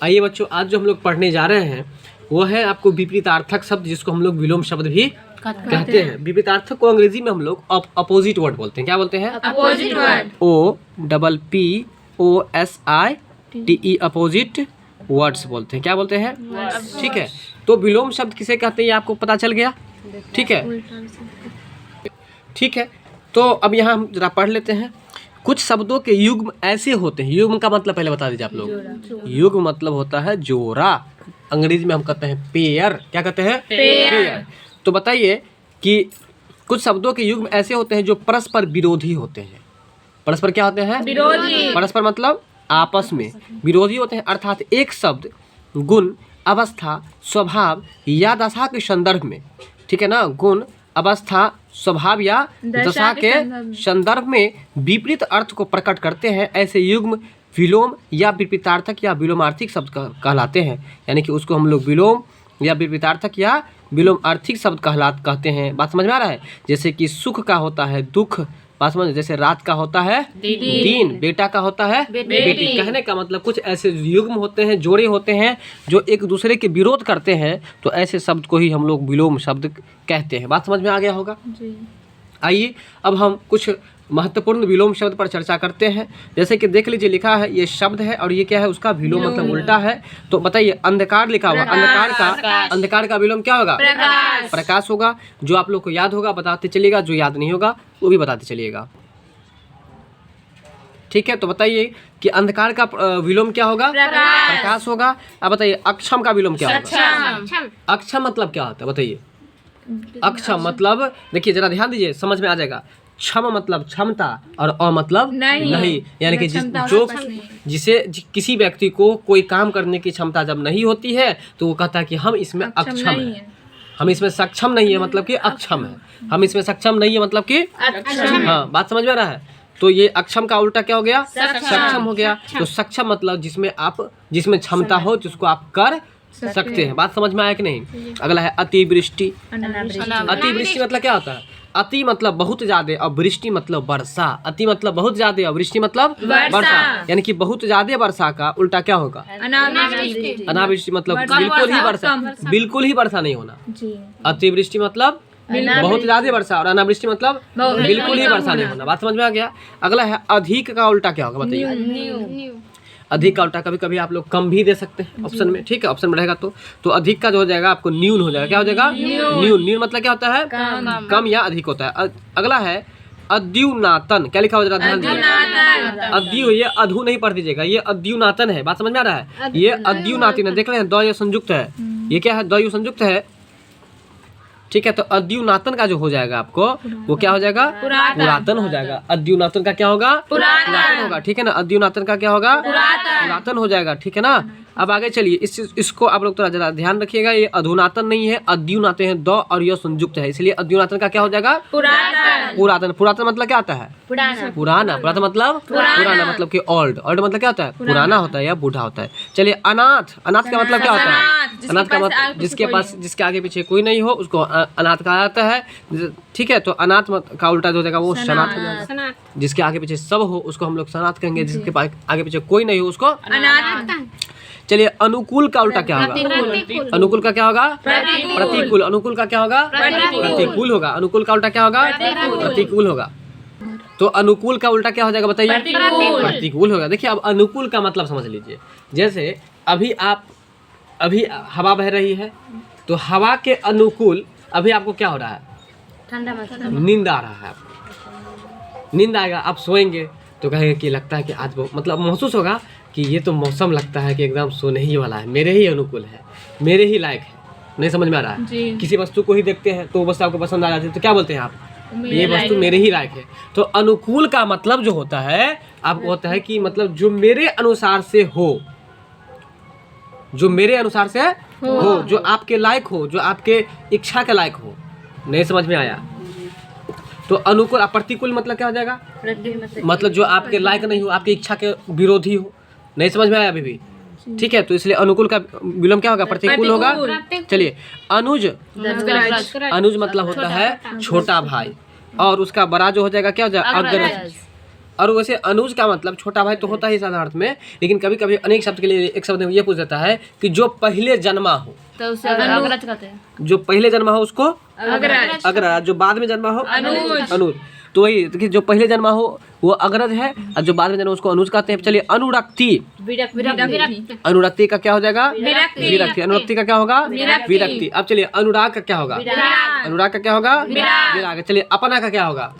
आइए बच्चों, आज जो हम लोग पढ़ने जा रहे हैं वो है आपको विपरीतार्थक शब्द, जिसको हम लोग विलोम शब्द भी कहते हैं। विपरीतार्थक को अंग्रेजी में हम लोग अपोजिट वर्ड बोलते हैं। क्या बोलते हैं? Opposite word. OPPOSITE opposite words बोलते हैं। क्या बोलते हैं? ठीक है, तो विलोम शब्द किसे कहते हैं ये आपको पता चल गया। ठीक है, ठीक है, तो अब यहाँ हम जरा पढ़ लेते हैं। कुछ शब्दों के युग्म ऐसे होते हैं। युग्म का मतलब पहले बता दीजिए आप लोग। युग्म मतलब होता है जोड़ा। अंग्रेजी में हम कहते हैं पेयर। क्या कहते हैं? पेयर। तो बताइए कि कुछ शब्दों के युग्म ऐसे होते हैं जो परस्पर विरोधी होते हैं। परस्पर क्या होते हैं? विरोधी। परस्पर मतलब आपस में विरोधी होते हैं, अर्थात एक शब्द गुण, अवस्था, स्वभाव या दशा के संदर्भ में, ठीक है ना, गुण, अवस्था, स्वभाव या दशा के संदर्भ में विपरीत अर्थ को प्रकट करते हैं। ऐसे युग्म विलोम या विपरीतार्थक या विलोमार्थिक शब्द कहलाते हैं। यानी कि उसको हम लोग विलोम या विपरीतार्थक या विलोमार्थिक शब्द कहते हैं। बात समझ में आ रहा है? जैसे कि सुख का होता है दुख, बात समझ, जैसे रात का होता है दिन, बेटा का होता है बेटी। कहने का मतलब कुछ ऐसे युग्म होते हैं, जोड़े होते हैं जो एक दूसरे के विरोध करते हैं, तो ऐसे शब्द को ही हम लोग विलोम शब्द कहते हैं। बात समझ में आ गया होगा? आइए अब हम कुछ महत्वपूर्ण विलोम शब्द पर चर्चा करते हैं। जैसे कि देख लीजिए, लिखा है ये शब्द है और ये क्या है, उसका विलोम मतलब उल्टा है। तो बताइए, अंधकार लिखा हुआ, अंधकार का विलोम क्या होगा? प्रकाश होगा। जो आप लोग को याद होगा बताते चलिएगा, जो याद नहीं होगा वो भी बताते चलिएगा। ठीक है, तो बताइए कि अंधकार का विलोम क्या होगा? प्रकाश होगा। अब बताइए अक्षम का विलोम क्या होगा? अक्षम मतलब क्या होता है बताइए? अक्षम मतलब, देखिए जरा ध्यान दीजिए, समझ में आ जाएगा। क्षम मतलब क्षमता और अ मतलब नहीं। यानी कि जिसे किसी व्यक्ति को कोई काम करने की क्षमता जब नहीं होती है तो वो कहता है कि हम इसमें अक्षम हैं, हम इसमें सक्षम नहीं है मतलब कि अक्षम है, हम इसमें सक्षम नहीं है मतलब कि अक्षम। हाँ, बात समझ में आ रहा है? तो ये अक्षम का उल्टा क्या हो गया? सक्षम हो गया। तो सक्षम मतलब जिसमें क्षमता हो, जिसको आप कर सकते हैं। बात समझ में आया कि नहीं? अगला है अतिवृष्टि। अतिवृष्टि मतलब क्या होता है? अति मतलब बहुत ज्यादा और वृष्टि मतलब वर्षा। अति मतलब बहुत ज्यादा और वृष्टि मतलब वर्षा। यानी कि बहुत ज्यादा वर्षा का उल्टा क्या होगा? अनावृष्टि मतलब बिल्कुल ही वर्षा नहीं होना। अतिवृष्टि मतलब बहुत ज्यादा वर्षा और अनावृष्टि मतलब बिल्कुल ही वर्षा नहीं होना। बात समझ में आ गया? अगला है अधिक का उल्टा क्या होगा बताइए? अधिक का उल्टा कभी कभी आप लोग कम भी दे सकते हैं ऑप्शन में। ठीक है, ऑप्शन में रहेगा तो अधिक का जो हो जाएगा आपको न्यून हो जाएगा। क्या हो जाएगा? न्यून। न्यून मतलब क्या होता है? कम या अधिक होता है। अगला है अद्युनातन। क्या लिखा हो जरा ध्यान दीजिए। अद्यु, ये अधु नहीं पढ़ दीजिएगा, ये अद्युनातन है। बात समझ में आ रहा है? ये अद्युनातन है। देख रहे हैं, द्वय संयुक्त है। ये क्या है? द्वय संयुक्त है। ठीक है, तो अद्युनातन का जो हो जाएगा आपको वो क्या हो जाएगा? पुरातन हो जाएगा। अद्युनातन का क्या होगा? पुरातन होगा। ठीक है ना, अद्युनातन का क्या होगा? पुरातन हो जाएगा। ठीक है ना। अब आगे चलिए, इसको आप लोग थोड़ा जरा ध्यान रखिएगा। ये अधुनातन नहीं है, अद्युनातन है। द और य संयुक्त है, इसलिए अद्युनातन का क्या हो जाएगा? पुरातन। पुरातन मतलब क्या होता है? पुराना। पुरातन मतलब पुराना मतलब कि ओल्ड। ओल्ड मतलब क्या होता है? पुराना होता है या बूढ़ा होता है। चलिए अनाथ। अनाथ का मतलब क्या होता है? अनाथ का मतलब जिसके आगे पीछे कोई नहीं हो उसको अनाथ कहा जाता है। ठीक है, तो अनाथ का उल्टा जो हो जाएगा वो सनाथ हो जाएगा। जिसके आगे पीछे सब हो उसको हम लोग सनाथ कहेंगे, जिसके आगे पीछे कोई नहीं हो उसको अनाथ। चलिए अनुकूल का उल्टा क्या होगा? अनुकूल का क्या होगा? प्रतिकूल। अनुकूल का क्या होगा? प्रतिकूल होगा। अनुकूल का उल्टा क्या होगा? प्रतिकूल होगा। तो अनुकूल का उल्टा क्या हो जाएगा बताइए? प्रतिकूल होगा। देखिए अब अनुकूल का मतलब समझ लीजिए। जैसे अभी हवा बह रही है, तो हवा के अनुकूल अभी आपको क्या हो रहा है? नींद आ रहा है। नींद आएगा, आप सोएंगे तो कहेंगे कि लगता है कि आज मतलब महसूस होगा कि ये तो मौसम लगता है कि एकदम सोने ही वाला है, मेरे ही अनुकूल है, मेरे ही लायक है। नहीं समझ में आ रहा है? किसी वस्तु को ही देखते हैं तो वस्तु आपको पसंद आ जाती है तो क्या बोलते हैं आप? ये वस्तु मेरे ही लायक है। तो अनुकूल का मतलब जो होता है आपको होता है कि मतलब जो मेरे अनुसार से हो, जो मेरे अनुसार से हो, जो आपके लायक हो, जो आपके इच्छा के लायक हो। नहीं समझ में आया? तो अनुकूल। प्रतिकूल मतलब क्या हो जाएगा? मतलब जो आपके लायक नहीं हो, आपकी इच्छा के विरोधी हो। नहीं समझ में आया अभी भी? ठीक है, तो इसलिए अनुकूल का विलोम क्या होगा? प्रतिकूल होगा। चलिए अनुज। अनुज मतलब होता है छोटा भाई, और उसका बड़ा जो हो जाएगा क्या हो जाएगा? अग्रज। और वैसे अनुज का मतलब छोटा भाई तो होता ही साधारण अर्थ में, लेकिन कभी कभी अनेक शब्द के लिए एक शब्द में ये पूछ देता है कि जो पहले जन्मा हो, तो उसे अग्रज कहते हैं। जो पहले जन्मा हो उसको अग्रज। अग्रज, जो बाद में जन्मा हो अनुज। अनुज। तो वही देखिए, जो पहले जन्मा हो वो अग्रज है और जो बाद में जन्मा उसको अनुज कहते हैं। चलिए अनुरक्ति, अनुरक्ति का क्या हो जाएगा? विरक्ति। अनुरक्ति का क्या होगा? विरक्ति। अब चलिए अनुराग का क्या होगा? अनुराग का क्या होगा? विराग। चलिए अपना का क्या होगा?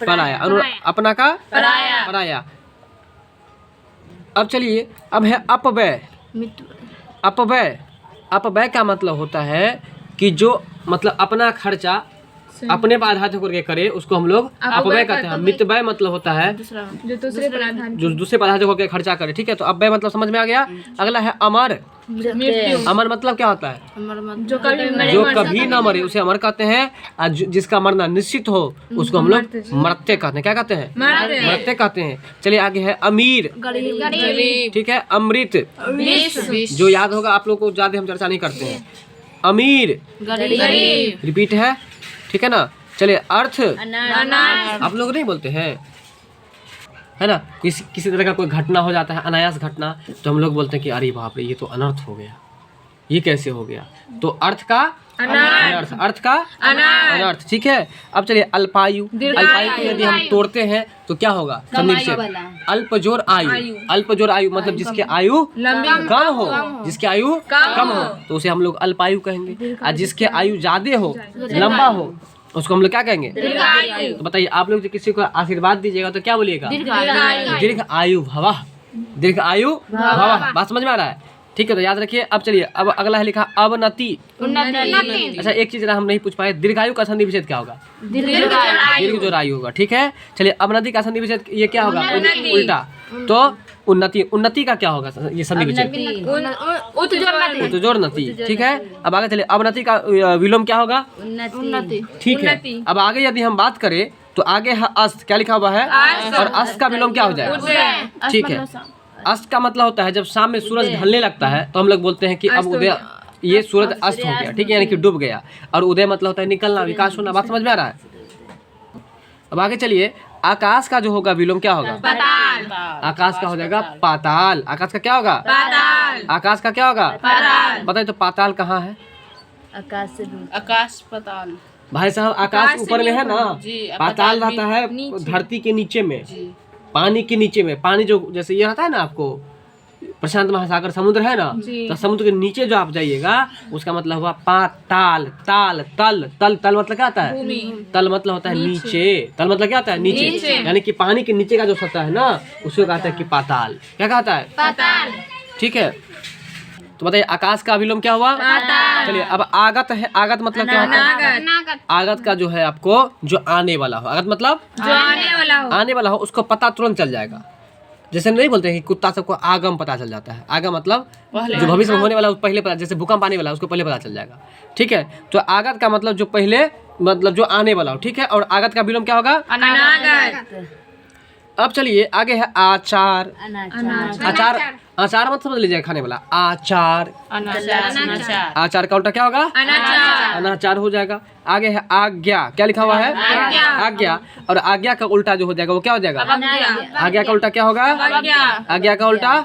पराया। अपना का पराया। अब चलिए, अब है अपव्यय। अपव्यय, अपव्यय का मतलब होता है कि जो मतलब अपना खर्चा अपने पर आधारित होकर के करे उसको हम लोग अपव्यय कहते हैं। मितव्यय मतलब होता है जो दूसरे पर आधारित, जो दूसरे पर आधारित होकर खर्चा करे। ठीक है, तो अपव्यय मतलब समझ में आ गया। अगला है अमर। अमर मतलब क्या होता है? जो कभी न मरे उसे अमर कहते हैं। और जिसका मरना निश्चित हो उसको हम लोग मर्त्य कहते हैं। क्या कहते हैं? मर्त्य कहते हैं। चलिए आगे है अमीर। ठीक है, अमृत। जो याद होगा आप लोग को, ज्यादा हम चर्चा नहीं करते हैं। अमीर, रिपीट है, ठीक है ना। चलिए अर्थ, आप लोग नहीं बोलते हैं, है ना। किसी तरह का कोई घटना हो जाता है, अनायास घटना, तो हम लोग बोलते हैं कि अरे बाप रे ये तो अनर्थ हो गया, ये कैसे हो गया। तो अर्थ का अनर्थ, अर्थ का अनर्थ। ठीक है, अब चलिए अल्पायु। अल्पायु को यदि हम तोड़ते हैं तो क्या होगा? संधि विच्छेद। अल्पजोर आयु। अल्पजोर आयु मतलब जिसके आयु कम हो, जिसके आयु कम हो तो उसे हम लोग अल्पायु कहेंगे। और जिसके आयु ज्यादा हो, लंबा हो, उसको हम लोग क्या कहेंगे? तो बताइए, आप लोग जो किसी को आशीर्वाद दीजिएगा तो क्या बोलिएगा? दीर्घ आयु भवः। दीर्घ आयु भवः। बात समझ में आ रहा है? ठीक है, तो याद रखिए। अब चलिए, अब अगला है लिखा अवनति। अच्छा, एक चीज हम नहीं पूछ पाए, दीर्घायु का संधि विच्छेद क्या होगा? दीर्घ जो आयु होगा। ठीक है, चलिए अवनति का संधि विच्छेद ये क्या होगा? उल्टा। तो उन्नति, उन्नति का क्या होगा ये संधि विच्छेद? उत्जोन्नति। ठीक है, अब आगे चलिए, अवनति का विलोम क्या होगा? ठीक है, अब आगे यदि हम बात करें तो आगे है अस्त। क्या लिखा हुआ है? और अस्त का विलोम क्या हो जाएगा? ठीक है, अस्त का मतलब होता है जब शाम में सूरज ढलने लगता है तो हम लोग बोलते हैं कि अब उदय, ये सूरज अस्त हो गया। ठीक है, यानी कि डूब गया। और उदय मतलब होता है निकलना, विकास होना। बात समझ में आ रहा है? अब आगे चलिए, आकाश का जो होगा विलोम क्या होगा? पाताल। आकाश का हो जाएगा पाताल। आकाश का क्या होगा? पाताल। आकाश का क्या होगा? पाताल। बताइए तो पाताल कहाँ है? आकाश से आकाश पाताल भाई साहब, आकाश ऊपर में है ना, पाताल रहता है धरती के नीचे में, पानी के नीचे में। पानी जो जैसे ये रहता है ना, आपको प्रशांत महासागर समुद्र है ना, तो समुद्र के नीचे जो आप जाइएगा उसका मतलब हुआ पाताल। ताल, तल, तल, तल मतलब क्या होता है? तल मतलब होता है नीचे। तल मतलब क्या होता है? नीचे। यानी कि पानी के नीचे का जो सतह है ना उसको कहता है कि पाताल। क्या कहता है? पाताल। ठीक है, तो बताइए आकाश का विलोम क्या हुआ? चलिए अब आगत है। आगत मतलब क्या होता है? आगत का जो है आपको जो आने वाला हो, आगत मतलब जो आने वाला हो उसको पता तुरंत चल जाएगा। जैसे नहीं बोलते हैं कि कुत्ता सबको आगम पता चल जाता है। आगम मतलब जो भविष्य में होने वाला पहले पता, जैसे भूकंप आने वाला उसको पहले पता चल जाएगा। ठीक है, तो आगत का मतलब जो पहले, मतलब जो आने वाला हो। ठीक है, और आगत का विलोम क्या होगा? अनागत। अब चलिए आगे है आचार। आचार, आचार मत समझ लीजिए खाने वाला। आचार, आचार का उल्टा क्या होगा? अनाचार हो जाएगा। आगे है आज्ञा। क्या लिखा हुआ है? आज्ञा। और आज्ञा का उल्टा जो हो जाएगा वो क्या हो जाएगा? आज्ञा का उल्टा क्या होगा? आज्ञा का उल्टा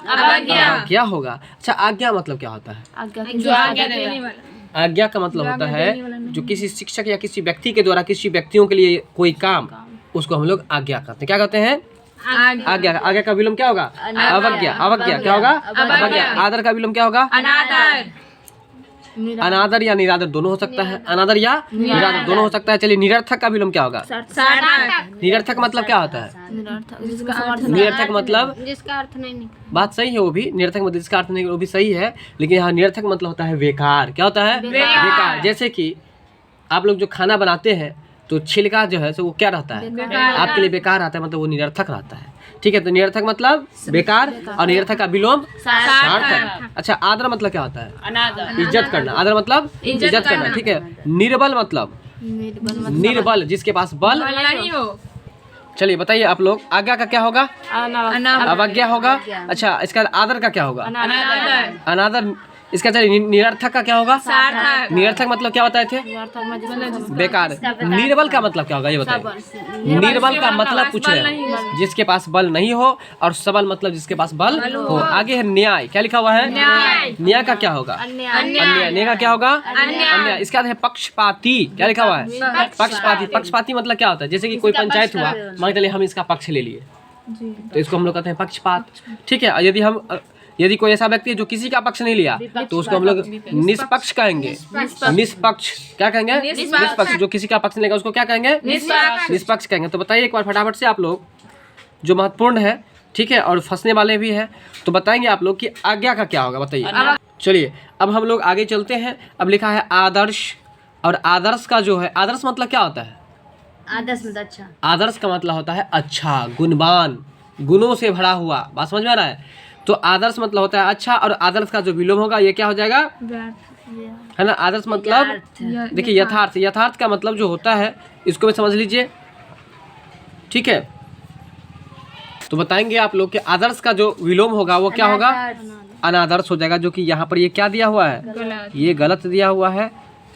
क्या होगा? अच्छा, आज्ञा मतलब क्या होता है? आज्ञा का मतलब होता है जो किसी शिक्षक या किसी व्यक्ति के द्वारा किसी व्यक्तियों के लिए कोई काम, उसको हम लोग आज्ञा करते हैं। क्या कहते हैं? आज्ञा। आज्ञा का विलोम क्या होगा? अवज्ञा। अवज्ञा क्या होगा? अवज्ञा। आदर का विलोम क्या होगा? अनादर। अनादर या निरादर दोनों हो सकता है। अनादर या निरादर दोनों हो सकता है। चलिए निरर्थक का विलोम क्या होगा? निरर्थक मतलब क्या होता है? निरर्थक मतलब जिसका अर्थ नहीं। बात सही है, वो भी निरर्थक मतलब जिसका अर्थ नहीं, वो भी सही है। लेकिन यहाँ निरर्थक मतलब होता है बेकार। क्या होता है? बेकार। जैसे कि आप लोग जो खाना बनाते हैं तो छिलका जो है सो वो क्या रहता है? आपके लिए बेकार रहता है, मतलब वो निरर्थक रहता है। ठीक है, तो निरर्थक मतलब बेकार और निरर्थक का विलोम सार्थक। अच्छा, आदर मतलब क्या होता है? इज्जत करना। आदर मतलब इज्जत करना। ठीक है, निर्बल मतलब निर्बल, जिसके पास बल नहीं हो। चलिए बताइए आप लोग, आज्ञा का क्या होगा? अवज्ञा होगा। अच्छा, इसका आदर का क्या होगा? अनादर। इसका चलिए निरर्थक का क्या होगा? सार्थक। निरर्थक मतलब क्या बताए थे? बेकार। निर्बल का मतलब क्या होगा ये बताइए। निर्बल का मतलब पूछ रहे हैं जिसके पास बल नहीं हो, और सबल मतलब जिसके पास बल हो। आगे है न्याय, क्या लिखा हुआ है? न्याय का क्या होगा? अन्याय। न्याय का क्या होगा? अन्याय। इसके बाद है पक्षपाती, क्या लिखा हुआ है? पक्षपाती। पक्षपाती मतलब क्या होता है? जैसे कि कोई पंचायत हुआ, मान चलिए हम इसका पक्ष ले लिए, तो इसको हम लोग कहते हैं पक्षपात। ठीक है। यदि कोई ऐसा व्यक्ति है जो किसी का पक्ष नहीं लिया, तो उसको हम लोग निष्पक्ष कहेंगे। निष्पक्ष क्या कहेंगे? निष्पक्ष। जो किसी का पक्ष नहीं लेगा उसको क्या कहेंगे? निष्पक्ष कहेंगे। तो बताइए एक बार फटाफट से आप लोग, जो महत्वपूर्ण है, ठीक है, और फंसने वाले भी है, तो बताएंगे आप लोग कि आज्ञा का क्या होगा, बताइए। चलिए अब हम लोग आगे चलते हैं। अब लिखा है आदर्श, और आदर्श का जो है, आदर्श मतलब क्या होता है? आदर्श मतलब अच्छा। आदर्श का मतलब होता है अच्छा, गुणवान, गुणों से भरा हुआ। बात समझ में आ रहा है? तो आदर्श मतलब होता है अच्छा, और आदर्श का जो विलोम होगा ये क्या हो जाएगा? है ना। आदर्श मतलब देखिए यथार्थ। यथार्थ का मतलब जो होता है, इसको भी समझ लीजिए, ठीक है। तो बताएंगे आप लोग कि आदर्श का जो विलोम होगा वो क्या होगा? अनादर्श हो जाएगा। जो कि यहाँ पर ये क्या दिया हुआ है? ये गलत दिया हुआ है,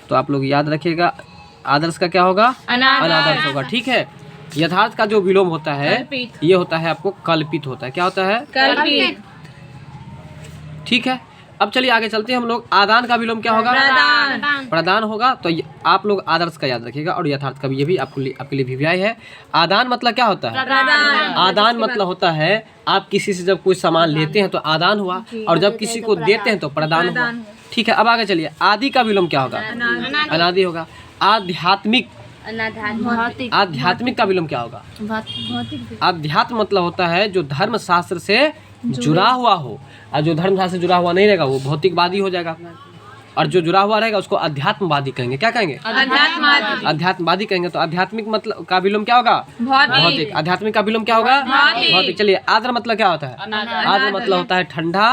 तो आप लोग याद रखिएगा। आदर्श का क्या होगा? अनादर्श होगा। ठीक है। यथार्थ का जो विलोम होता है ये होता है आपको कल्पित होता है। क्या होता है? कल्पित। ठीक है। अब चलिए आगे चलते हैं हम लोग। आदान का विलोम क्या होगा? प्रदान होगा। तो आप लोग आदर्श का याद रखिएगा, और यथार्थ का भी, ये भी आपके लिए भी है। आदान मतलब क्या होता है? आदान मतलब होता है आप किसी से जब कोई सामान लेते हैं तो आदान हुआ, और जब किसी को देते हैं तो प्रदान हुआ। ठीक है। अब आगे चलिए। आदि का विलोम क्या होगा? अनादि होगा। आध्यात्मिक। आध्यात्मिक का विलोम क्या होगा? आध्यात्म मतलब होता है जो धर्म शास्त्र से जुड़ा हुआ हो, और जो धर्म शास्त्र से जुड़ा हुआ नहीं रहेगा वो भौतिकवादी हो जाएगा, और जो जुड़ा हुआ रहेगा उसको अध्यात्मवादी कहेंगे। क्या कहेंगे? अध्यात्मवादी कहेंगे। तो आध्यात्मिक मतलब का विलोम क्या होगा? भौतिक। आध्यात्मिक का विलोम क्या होगा? भौतिक। चलिए आद्र मतलब क्या होता है? आद्र मतलब होता है ठंडा,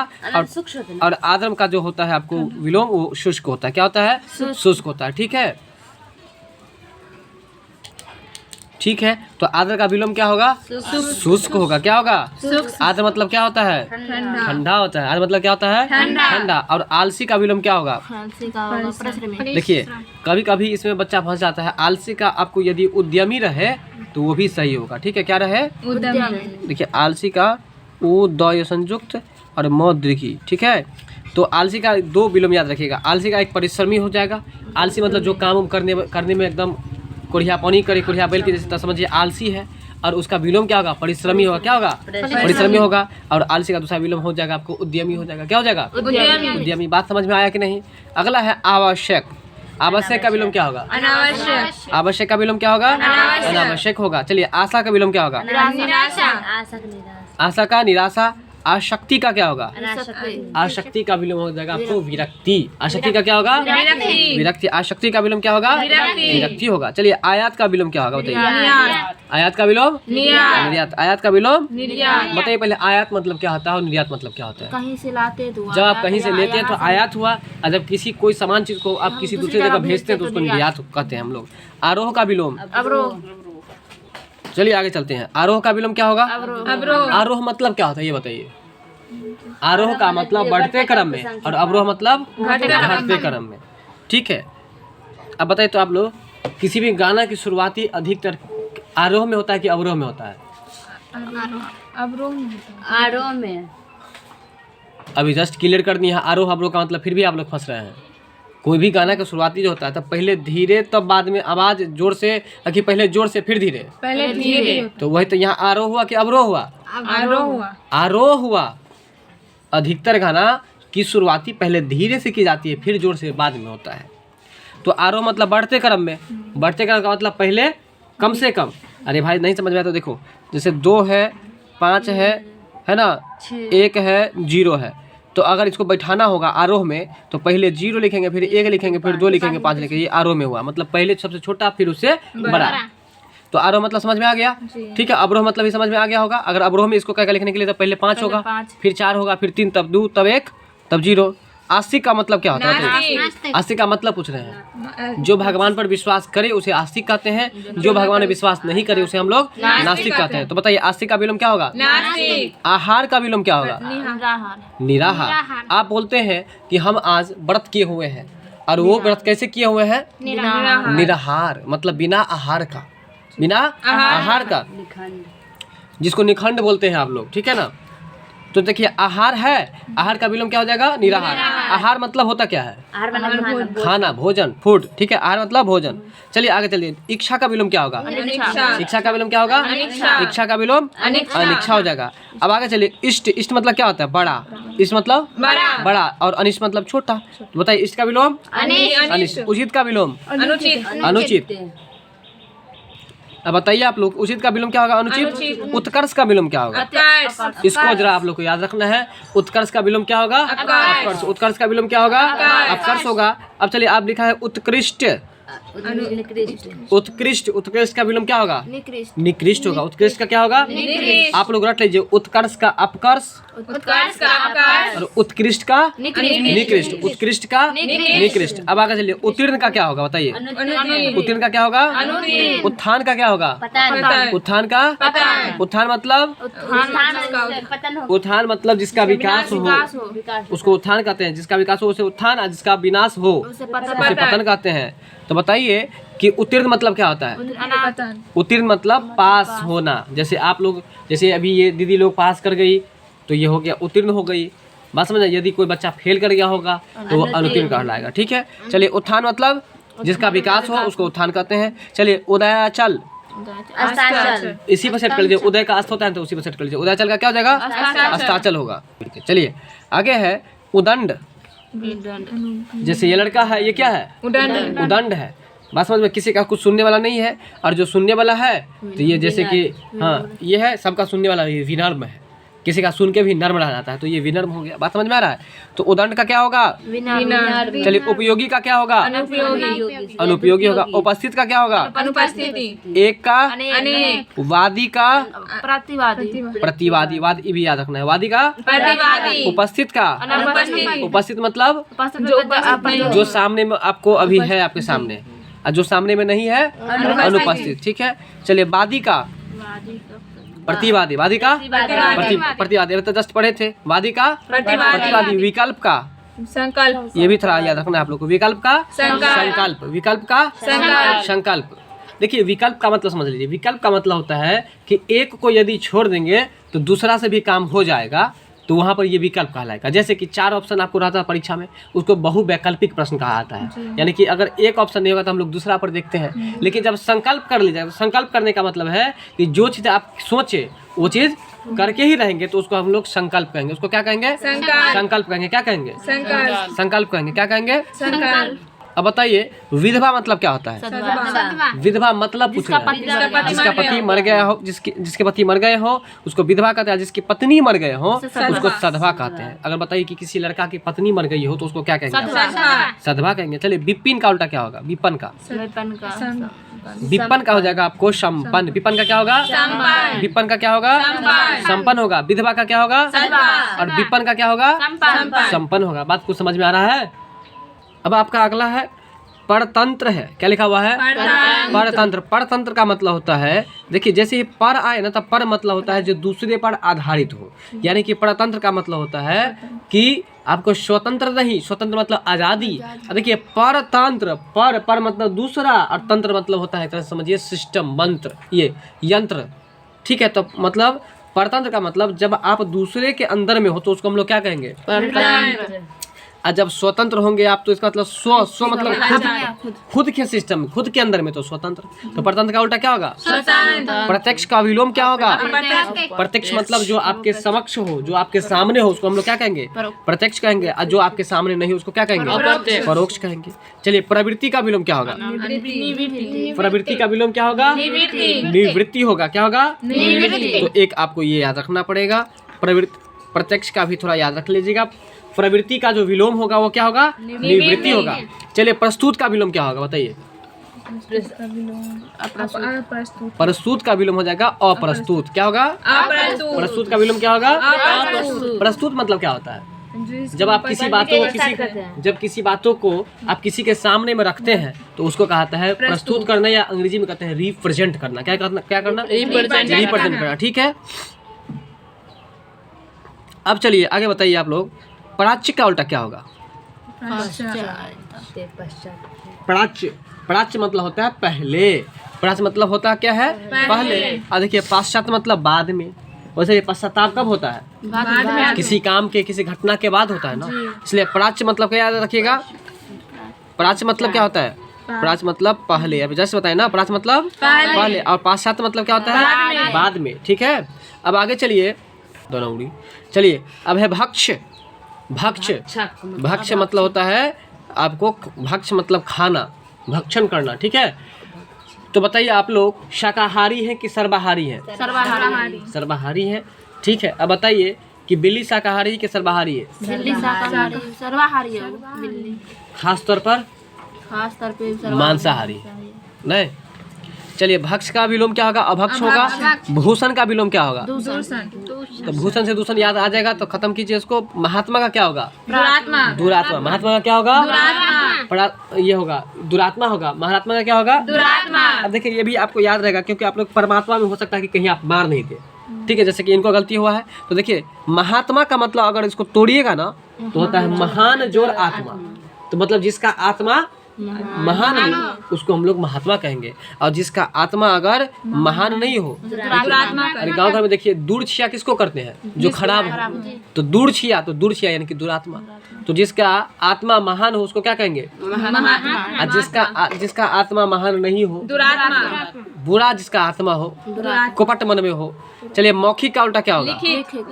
और आद्रम का जो होता है आपको विलोम वो शुष्क होता है। क्या होता है? शुष्क होता है। ठीक है। ठीक है। तो आद्र का विलोम क्या होगा? शुष्क होगा। क्या होगा? आद्र मतलब क्या होता है? ठंडा होता है। आद्र मतलब क्या होता है? ठंडा। और आलसी का विलोम क्या होगा? देखिए कभी कभी इसमें बच्चा फंस जाता है। आलसी का आपको यदि उद्यमी रहे तो वो भी सही होगा। ठीक है। क्या रहे? देखिए आलसी का उ द संयुक्त और म दीर्घी। ठीक है। तो आलसी का दो विलोम याद रखिएगा। आलसी का एक परिश्रमी हो जाएगा। आलसी मतलब जो काम करने में एकदम कुढ़िया पानी करे, कुढ़िया बैल की जैसे समझिए आलसी है, और उसका विलोम क्या होगा? परिश्रमी होगा। क्या होगा? परिश्रमी होगा। और आलसी का दूसरा विलोम हो जाएगा आपको उद्यमी हो जाएगा। क्या हो जाएगा? उद्यमी। बात समझ में आया कि नहीं? अगला है आवश्यक। आवश्यक का विलोम क्या होगा? अनावश्यक। आवश्यक का विलोम क्या होगा? अनावश्यक होगा। चलिए आशा का विलोम क्या होगा? आशा का निराशा। आशक्ति का क्या होगा? आशक्ति का विलोम हो जाएगा आपको विरक्ति। आशक्ति का क्या होगा? विरक्ति। आशक्ति का विलोम क्या होगा? विरक्ति होगा। चलिए आयात का विलोम क्या होगा बताइए? आयात का विलोम निर्यात। आयात का विलोम बताइए पहले। आयात मतलब क्या होता है और निर्यात मतलब क्या होता है? कहीं से लाते तो जब आप कहीं से लेते हैं तो आयात हुआ, और जब किसी कोई सामान चीज को आप किसी दूसरी जगह भेजते हैं तो उसको निर्यात कहते हैं हम लोग। आरोह का विलोम। चलिए आगे चलते हैं। आरोह का विलोम क्या होगा? आरोह मतलब क्या होता है ये बताइए? आरोह का मतलब बढ़ते क्रम में, और अवरोह मतलब घटते क्रम में। ठीक है। अब बताइए तो आप लोग किसी भी गाना की शुरुआती अधिकतर आरोह में होता है कि अवरोह में होता है? आरोह में। अभी जस्ट क्लियर करनी है आरोह अवरोह का मतलब, फिर भी आप लोग फंस रहे हैं। कोई भी गाना का शुरुआती जो होता है तब पहले धीरे तब बाद में आवाज जोर से, कि पहले जोर से फिर धीरे? पहले धीरे। तो वही तो यहाँ आरोह हुआ कि अवरोह हुआ? आरोह हुआ। अधिकतर गाना की शुरुआती पहले धीरे से की जाती है, फिर जोर से बाद में होता है। तो आरोह मतलब बढ़ते क्रम में। बढ़ते क्रम का मतलब पहले कम से कम। अरे भाई नहीं समझ में आया तो देखो, जैसे 2 है, 5 है ना, 1 है, 0 है। तो अगर इसको बैठाना होगा आरोह में तो पहले 0 लिखेंगे, फिर 1 लिखेंगे, फिर 2 लिखेंगे, 5 लिखेंगे। ये आरोह में हुआ। मतलब पहले सबसे छोटा फिर उससे बड़ा। तो आरोह मतलब समझ में आ गया। ठीक है। अवरोह मतलब भी समझ में आ गया होगा। अगर अवरोह में इसको क्या लिखने के लिए तो पहले 5 होगा, फिर 4 होगा, फिर 3, तब 2, तब 1, तब 0। आस्तिक का मतलब क्या होता है? नास्तिक। आस्तिक का मतलब पूछ रहे हैं। जो भगवान पर विश्वास करे उसे आस्तिक कहते हैं, जो भगवान पर विश्वास नहीं करे उसे हम लोग नास्तिक कहते हैं। तो बताइए आस्तिक का विलोम क्या होगा? नास्तिक। आहार का विलोम क्या होगा? निराहार। आप बोलते हैं कि हम आज व्रत किए हुए हैं, और वो व्रत कैसे किए हुए हैं? निराहार, मतलब बिना आहार का, बिना आहार का, जिसको निखंड बोलते हैं आप लोग, ठीक है ना। तो देखिए आहार है, आहार का विलोम क्या हो जाएगा? निराहार। आहार मतलब होता क्या है? खाना, भोजन, फूड, ठीक है। आहार मतलब भोजन। चलिए आगे चलिए, इच्छा का विलोम क्या होगा? इच्छा का विलोम क्या होगा? इच्छा का विलोम अनिच्छा हो जाएगा। अब आगे चलिए, इष्ट। इष्ट मतलब क्या होता है? बड़ा। इष्ट मतलब बड़ा, और अनिष्ट मतलब छोटा। तो बताइए इष्ट का विलोम अनिष्ट। उचित का विलोम अनुचित। अब बताइए आप लोग, उचित का विलोम क्या होगा? अनुचित। उत्कर्ष का विलोम क्या होगा? इसको जरा आप लोग को याद रखना है। उत्कर्ष का विलोम क्या होगा? अपकर्ष। उत्कर्ष का विलोम क्या होगा? अपकर्ष होगा। अब चलिए, आप लिखा है उत्कृष्ट। उत्कृष्ट। उत्कृष्ट का विलोम क्या होगा? निकृष्ट होगा। उत्कृष्ट का क्या होगा? आप लोग रट लीजिए, उत्कर्ष का अपकर्ष, और उत्कृष्ट का निकृष्ट, उत्कृष्ट का निकृष्ट। अब आगे चलिए, उत्तीर्ण का क्या होगा? बताइए उत्तीर्ण का क्या होगा? उत्थान का क्या होगा? उत्थान का उत्थान मतलब उत्थान मतलब जिसका विकास हो उसको उत्थान कहते हैं, जिसका विकास हो उसे उत्थान, और जिसका विनाश हो उसे पतन कहते हैं। तो बताइए कि उत्तीर्ण मतलब क्या होता है? उत्तीर्ण मतलब पास होना। जैसे आप लोग, जैसे अभी ये दीदी लोग पास कर गई तो ये हो गया उत्तीर्ण हो गई, बात समझ। यदि कोई बच्चा फेल कर गया होगा तो वो अनुत्तीर्ण कहलाएगा, ठीक है। चलिए, उत्थान मतलब जिसका विकास हो उसको उत्थान कहते हैं। चलिए, उदयाचल, इसी पर सेट कर लीजिए। उदय का अस्त होता है तो उसी पर सेट कर लीजिए। उदयाचल का क्या हो जाएगा? अस्ताचल होगा, ठीक है। चलिए आगे है उदंड। जैसे ये लड़का है, ये क्या है? उदंड है। बात समझ में, किसी का कुछ सुनने वाला नहीं है, और जो सुनने वाला है तो ये जैसे कि हाँ ये है सबका सुनने वाला, ये विनर्म है, किसी का सुन के भी नर्म रह जाता है, तो ये विनर्म हो गया। बात समझ में आ रहा है? तो उदंड का क्या होगा? चलिए, उपयोगी का क्या होगा? अनुपयोगी होगा। उपस्थित का क्या होगा? एक का वादी का प्रतिवादी, वादी भी याद रखना है। वादी का उपस्थित का उपस्थित मतलब जो सामने में आपको अभी है, आपके सामने, और जो सामने में नहीं है अनुपस्थित, ठीक है। चलिए, वादी का प्रतिवादी, वादी का प्रतिवादी, अभी तो जस्ट पढ़े थे। वादी का प्रतिवादी। विकल्प का संकल्प, ये भी थोड़ा याद रखना है आप लोग को। विकल्प का संकल्प, विकल्प का संकल्प। देखिए, विकल्प का मतलब समझ लीजिए। विकल्प का मतलब होता है कि एक को यदि छोड़ देंगे तो दूसरा से भी काम हो जाएगा, तो वहाँ पर ये विकल्प कहलाएगा। जैसे कि 4 ऑप्शन आपको रहता है परीक्षा में, उसको बहुवैकल्पिक प्रश्न कहा जाता है। यानी कि अगर एक ऑप्शन नहीं होगा तो हम लोग दूसरा पर देखते हैं, लेकिन जब संकल्प कर लीजिएगा, तो संकल्प करने का मतलब है कि जो चीज़ आप सोचे वो चीज़ करके ही रहेंगे, तो उसको हम लोग संकल्प कहेंगे। उसको क्या कहेंगे? संकल्प कहेंगे। क्या कहेंगे? संकल्प कहेंगे। क्या कहेंगे? अब बताइए, विधवा मतलब क्या होता है? विधवा मतलब पूछ रहे हैं, जिसका पति मर गया हो, जिसके पति मर गए हो उसको विधवा कहते हैं। जिसकी पत्नी मर गए हो उसको सधवा कहते हैं। अगर बताइए कि किसी लड़का की पत्नी मर गई हो तो उसको क्या कहेंगे? सधवा कहेंगे। चलिए, विपिन का उल्टा क्या होगा? विपन का। विपन का हो जाएगा आपको संपन्न। विपन का क्या होगा? विपन का क्या होगा? संपन्न होगा। विधवा का क्या होगा? और विपन का क्या होगा? संपन्न होगा। बात कुछ समझ में आ रहा है? अब आपका अगला है परतंत्र है। क्या लिखा हुआ है? परतंत्र। परतंत्र का मतलब होता है, देखिए जैसे ही पर आए ना, तब पर मतलब होता है जो दूसरे पर आधारित हो। यानी कि परतंत्र का मतलब होता है कि आपको स्वतंत्र नहीं, स्वतंत्र मतलब आज़ादी। देखिए, परतंत्र, पर मतलब दूसरा, और तंत्र मतलब होता है, तरह समझिए सिस्टम, मंत्र, ये यंत्र, ठीक है। तो मतलब परतंत्र का मतलब जब आप दूसरे के अंदर में हो तो उसको हम लोग क्या कहेंगे? और जब स्वतंत्र होंगे आप तो इसका मतलब स्व मतलब खुद के सिस्टम, खुद के अंदर में तो स्वतंत्र। तो परतंत्र का उल्टा क्या होगा? प्रत्यक्ष का विलोम क्या होगा? प्रत्यक्ष मतलब जो आपके समक्ष हो, जो आपके सामने हो, उसको हम लोग क्या कहेंगे? प्रत्यक्ष कहेंगे। और जो आपके सामने नहीं हो उसको क्या कहेंगे? परोक्ष कहेंगे। चलिए, प्रवृत्ति का विलोम क्या होगा? प्रवृत्ति का विलोम क्या होगा? निवृत्ति होगा। क्या होगा? तो एक आपको ये याद रखना पड़ेगा। प्रत्यक्ष का भी थोड़ा याद रख लीजिएगा। प्रवृत्ति का जो विलोम होगा वो क्या होगा? निवृत्ति होगा। चलिए, प्रस्तुत का विलोम क्या होगा? बताइए। प्रस्तुत का विलोम हो जाएगा अप्रस्तुत। क्या होगा? प्रस्तुत का विलोम क्या होगा? प्रस्तुत मतलब क्या होता है? जब आप किसी बातों को जब किसी बातों को आप किसी के सामने में रखते हैं तो उसको कहता है प्रस्तुत करना, या अंग्रेजी में कहते हैं रिप्रेजेंट करना। क्या करना? रिप्रेजेंट करना। ठीक है, अब चलिए आगे बताइए आप लोग, प्राच्य का उल्टा क्या होगा? प्राच्य मतलब होता है पहले। प्राच्य मतलब होता है क्या है? पहले। और देखिए पाश्चात्य मतलब बाद में। वैसे पश्चाताप कब होता है? बाद में। किसी काम के, किसी घटना के बाद होता है ना, इसलिए प्राच्य मतलब क्या याद रखिएगा? प्राच्य मतलब क्या होता है? प्राच्य मतलब पहले। अभी जैसे बताए ना, प्राच्य मतलब पहले, और पाश्चात्य मतलब क्या होता है? बाद में। ठीक है, अब आगे चलिए, दोनों उंगली। चलिए अब है भक्ष। भक्ष मतलब होता है आपको, भक्ष मतलब खाना, भक्षण करना। ठीक है, तो बताइए आप लोग शाकाहारी हैं कि सर्वाहारी हैं? सर्वाहारी हैं। ठीक है, अब बताइए कि बिल्ली शाकाहारी है कि सर्वाहारी है? सर्वाहारी है बिल्ली। खास तौर पर मांसाहारी नहीं। चलिए भक्ष का विलोम क्या होगा? अभक्ष होगा। भूषण का विलोम क्या होगा? तो भूषण से दूषण याद आ जाएगा, तो खत्म कीजिए इसको। महात्मा का क्या होगा? दुरात्मा। महात्मा का क्या होगा? ये होगा दुरात्मा होगा। महात्मा का क्या होगा? अब देखिए ये भी आपको याद रहेगा, क्योंकि आप लोग परमात्मा में हो सकता है कि कहीं आप मार नहीं थे। ठीक है, जैसे कि इनको गलती हुआ है, तो देखिए महात्मा का मतलब अगर इसको तोड़िएगा ना तो होता है महान जोर आत्मा। तो मतलब जिसका आत्मा महान हो उसको हम लोग महात्मा कहेंगे, और जिसका आत्मा अगर महान नहीं हो, अरे गाँव घर में देखिए दूर छिया किसको करते हैं? जो खराब है, तो दूर छिया यानी कि दुरात्मा। तो जिसका आत्मा महान हो उसको क्या कहेंगे? और जिसका आत्मा महान नहीं हो, बुरा जिसका आत्मा हो, कुपट मन में हो। चलिए मौखिक का उल्टा क्या होगा?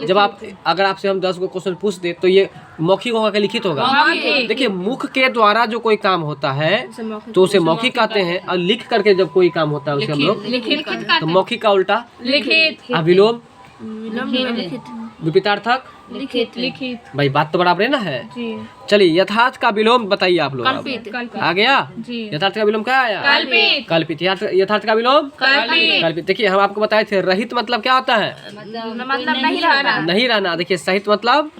जब आप अगर आपसे हम 10 क्वेश्चन पूछ दे तो ये मौखिक होगा कि लिखित होगा? देखिए मुख के द्वारा जो कोई काम होता है तो उसे मौखिक कहते हैं, और लिख करके जब कोई काम होता है उसे हम लोग लिखित। तो मौखिक का उल्टा लिखित। विलोम विपितार्थक लिखित। भाई बात तो बराबर है ना है। चलिए यथार्थ का विलोम बताइए आप लोग। आ गया? यथार्थ का विलोम क्या आया? कल्पित। यथार्थ का विलोम कल्पित। देखिए हम आपको बताए थे रहित मतलब क्या होता है? मतलब नहीं रहना। देखिए सहित मतलब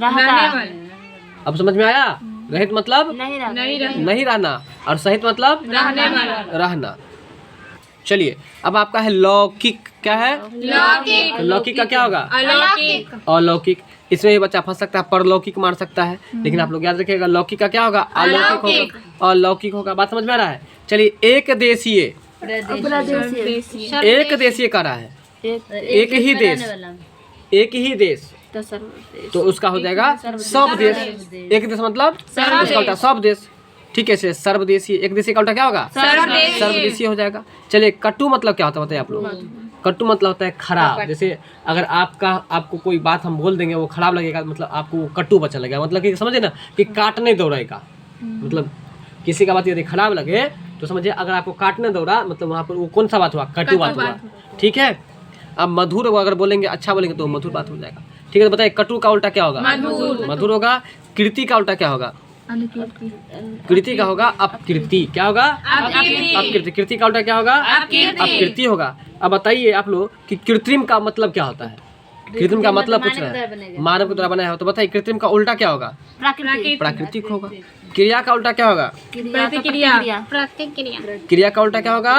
अब समझ में आया? रहित मतलब नहीं रहना, और सहित मतलब रहना। चलिए अब आपका है लौकिक। क्या है? लौकिक का क्या होगा? अलौकिक। इसमें भी बच्चा फंस सकता है, परलौकिक मार सकता है, लेकिन आप लोग याद रखिएगा लौकिक का क्या होगा? अलौकिक होगा। अलौकिक होगा। बात समझ में आ रहा है? चलिए एक देशीय कर रहा है, एक ही देश, तो उसका हो जाएगा सब देश। एक देश मतलब उसका उल्टा सब देश। ठीक है, सर्वदेशीय। एक देशीय का उल्टा क्या होगा? सर्वदेशीय हो जाएगा। चलिए कटु मतलब क्या होता है बताइए आप लोग? कटु मतलब होता है खराब। जैसे अगर आपको कोई बात हम बोल देंगे वो खराब लगेगा, मतलब आपको कटु बचा लगेगा। मतलब कि समझे ना कि काटने दौड़ेगा, मतलब किसी का बात यदि खराब लगे तो समझिए अगर आपको काटने दौड़ा मतलब वहाँ पर वो कौन सा बात हुआ? कटु बात हुआ। ठीक है, अब मधुर अगर बोलेंगे, अच्छा बोलेंगे तो मधुर बात हो जाएगा। ठीक है, तो बताइए कटु का उल्टा क्या होगा? मधुर होगा। कीर्ति का उल्टा क्या होगा? कृति का होगा अपकीर्ति। क्या होगा? अपकीर्ति। कीर्ति का उल्टा क्या होगा? अपकीर्ति होगा। अब बताइए आप लोग कि कृत्रिम का मतलब क्या होता है? कृत्रिम का मतलब पूछ रहा है, मानव के द्वारा बनाया हो। तो बताइए कृत्रिम का उल्टा क्या होगा? प्राकृतिक होगा। क्रिया का उल्टा क्या होगा? क्रिया का उल्टा क्या होगा?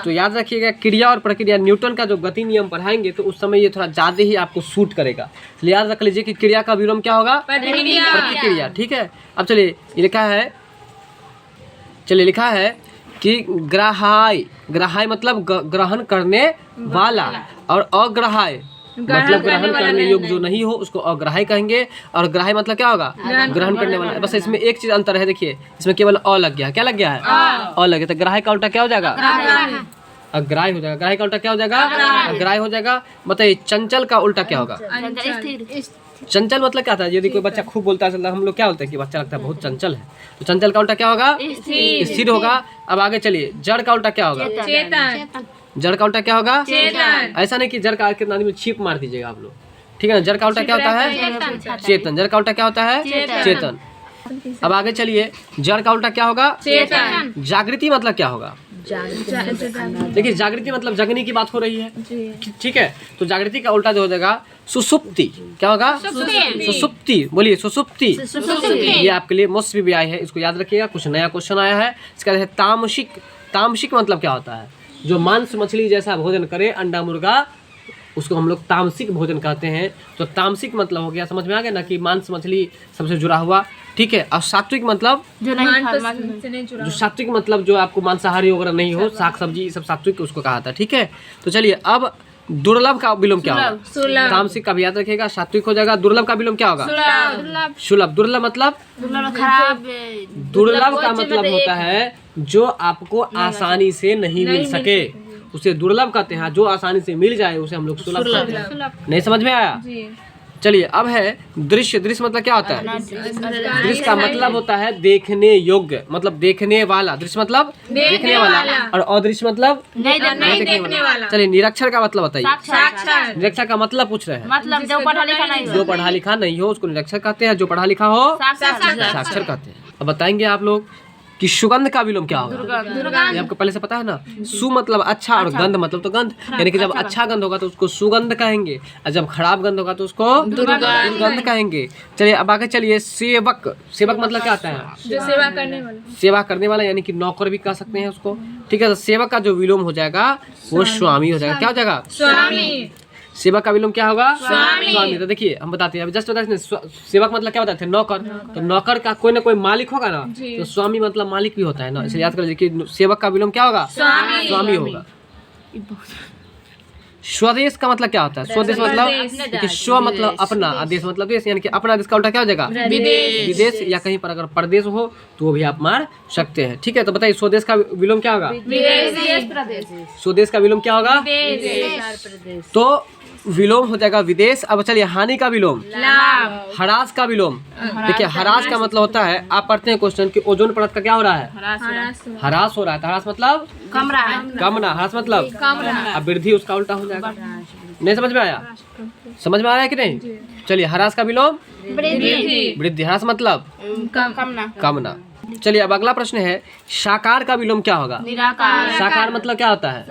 तो याद रखिएगा क्रिया और प्रक्रिया, न्यूटन का जो गति नियम पढ़ाएंगे तो उस समय ये थोड़ा ज्यादा ही आपको सूट करेगा। इसलिए याद रख लीजिए कि क्रिया का विलोम क्या होगा? प्रतिक्रिया। ठीक है, अब चलिए लिखा है कि ग्राह्य मतलब ग्रहण करने वाला, और अग्राह्य मतलब ग्रहण करने योग्य जो नहीं हो उसको अग्राह्य कहेंगे, और ग्राह्य मतलब क्या होगा? ग्रहण करने वाला। बस इसमें एक चीज अंतर है, देखिए इसमें केवल अ लग गया है। क्या लग गया है? अ लग गया। तो ग्राह्य का उल्टा क्या हो जाएगा? अग्राह्य हो जाएगा। ग्राह्य का उल्टा क्या हो जाएगा? अग्राह्य हो जाएगा। बताइए चंचल का उल्टा क्या होगा? चंचल मतलब क्या था? यदि कोई बच्चा खूब बोलता है, हम लोग क्या बोलते हैं कि बच्चा लगता है बहुत चंचल है, तो चंचल का उल्टा क्या होगा? स्थिर होगा। अब आगे चलिए जड़ का उल्टा क्या होगा? जड़ का उल्टा क्या होगा? ऐसा नहीं कि जड़ का कितना आदमी छिप मार दीजिएगा आप लोग। ठीक है ना, जड़ का उल्टा क्या होता है? चेतन। जड़ का उल्टा क्या होता है? चेतन। अब आगे चलिए जड़ का उल्टा क्या होगा? जागृति मतलब क्या होगा? देखिए जागृति मतलब जगने की बात हो रही है, ठीक है। तो जागृति का उल्टा जो हो जाएगा सुसुप्ति। क्या होगा? सुसुप्ति। बोलिए सुसुप्ति। ये आपके लिए मोस्ट भी आई है, इसको याद रखिएगा। कुछ नया क्वेश्चन आया है, इसका है तामसिक। तामसिक मतलब क्या होता है? जो मांस मछली जैसा भोजन करे, अंडा मुर्गा, उसको हम लोग तामसिक भोजन कहते हैं। तो तामसिक मतलब हो गया, समझ में आ गया ना, कि मांस मछली सबसे जुड़ा हुआ, ठीक है। और सात्विक मतलब जो सात्विक मतलब जो आपको मांसाहारी वगैरह नहीं हो, साग सब्जी ये सब सात्विक उसको कहा था, ठीक है। तो चलिए अब दुर्लभ का विलोम क्या होगा? तामसिक का भी याद रखिएगा, सात्विक हो जाएगा। दुर्लभ का विलोम क्या होगा? सुलभ। दुर्लभ मतलब खराब। दुर्लभ का मतलब होता है जो आपको आसानी से नहीं मिल सके, उसे दुर्लभ कहते हैं। जो आसानी से मिल जाए उसे हम लोग सुलभ कहते हैं। नहीं समझ में आया? चलिए अब है दृश्य। दृश्य मतलब क्या होता है? दृश्य का मतलब होता है देखने योग्य, मतलब देखने वाला। दृश्य मतलब देखने वाला, और अदृश्य मतलब नहीं देखने वाला। चलिए निरक्षर का मतलब बताइए। निरक्षर का मतलब पूछ रहे हैं। मतलब जो पढ़ा लिखा नहीं जो पढ़ा लिखा नहीं हो उसको निरक्षर कहते हैं, जो पढ़ा लिखा हो साक्षर कहते हैं। अब बताएंगे आप लोग कि सुगंध का विलोम क्या होगा? ये आपको पहले से पता है ना। सु मतलब अच्छा और गंध मतलब तो गंध, यानी कि जब अच्छा गंध होगा तो उसको सुगंध कहेंगे, और जब खराब गंध होगा तो उसको दुर्गंध कहेंगे। चलिए अब आगे चलिए। सेवक। सेवक मतलब क्या आता है? जो सेवा करने वाला। सेवा करने वाला, यानी कि नौकर भी कह सकते हैं उसको, ठीक है। तो सेवक का जो विलोम हो जाएगा वो स्वामी हो जाएगा। क्या हो जाएगा? स्वामी। सेवक का विलोम क्या होगा? स्वामी। तो देखिए हम बताते हैं, अभी जस्ट बताते हैं। सेवक मतलब क्या बताते हैं? नौकर। तो नौकर का कोई ना कोई मालिक होगा ना, तो स्वामी मतलब मालिक भी होता है ना, इसलिए याद कर लीजिए कि सेवक का विलोम क्या होगा? स्वामी होगा। स्वदेश का मतलब क्या होता है? स्वदेश मतलब देखिए, स्व मतलब अपना, आदेश मतलब देश, यानी कि अपना देश का उल्टा क्या हो जाएगा? विदेश। या कहीं पर अगर परदेश हो तो वो भी आप मार सकते हैं, ठीक है। तो बताइए स्वदेश का विलोम क्या होगा? स्वदेश का विलोम क्या होगा? तो विलोम हो जाएगा विदेश। अब चलिए हानि का विलोम। हरास का विलोम। देखिए हरास का मतलब होता है, आप पढ़ते हैं क्वेश्चन कि ओजोन परत का क्या हो रहा है? हरास हो रहा है। हरास मतलब कमना। हरास मतलब अब वृद्धि, उसका उल्टा हो जाएगा। नहीं समझ में आया? समझ में आ रहा है कि नहीं? चलिए हरास का विलोम वृद्धि। हरास मतलब कमना। चलिए अब अगला प्रश्न है, साकार का विलोम क्या होगा? साकार मतलब क्या होता है?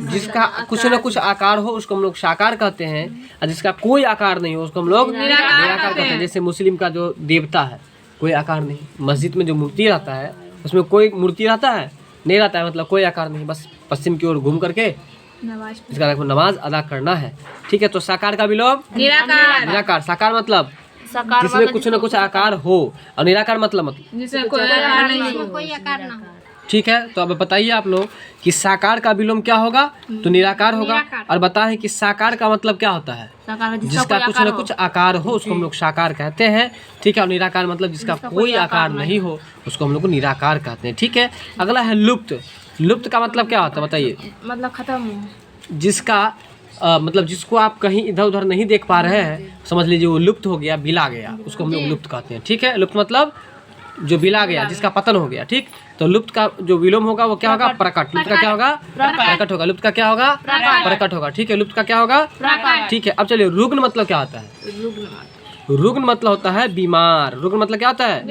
जिसका कुछ न कुछ आकार हो उसको हम लोग साकार कहते हैं, और जिसका कोई आकार नहीं हो उसको हम लोग निराकार कहते हैं। जैसे मुस्लिम का जो देवता है, कोई आकार नहीं। मस्जिद में जो मूर्ति रहता है उसमें कोई मूर्ति रहता है? नहीं रहता है, मतलब कोई आकार नहीं, बस पश्चिम की ओर घूम करके इसका नमाज अदा करना है, ठीक है। तो साकार का विलोम निराकार। साकार मतलब जिसमें कुछ न कुछ आकार हो, और निराकार मतलब कोई आकार ना हो। ठीक है। तो अब बताइए आप लोग कि साकार का विलोम क्या होगा? तो निराकार होगा। और बताएं कि साकार का मतलब क्या होता है? जिसका कुछ न कुछ आकार हो उसको हम लोग साकार कहते हैं, ठीक है। और निराकार मतलब जिसका कोई आकार नहीं हो उसको हम लोग निराकार कहते हैं, ठीक है। अगला है लुप्त। लुप्त का मतलब क्या होता है बताइए? मतलब खत्म। जिसका मतलब जिसको आप कहीं इधर उधर नहीं देख पा रहे हैं, समझ लीजिए वो लुप्त हो गया, बिला गया, उसको हम लोग लुप्त कहते हैं, ठीक है। लुप्त मतलब जो बिला गया, जिसका पतन हो गया, ठीक। तो लुप्त का जो विलोम होगा वो क्या होगा? प्रकट। लुप्त का क्या होगा? प्रकट होगा। लुप्त का क्या होगा? प्रकट होगा, ठीक है। लुप्त का क्या होगा? ठीक है। अब चलिए रुग्ण मतलब क्या होता है? रुग्ण मतलब होता है बीमार। रुग्ण मतलब क्या होता है?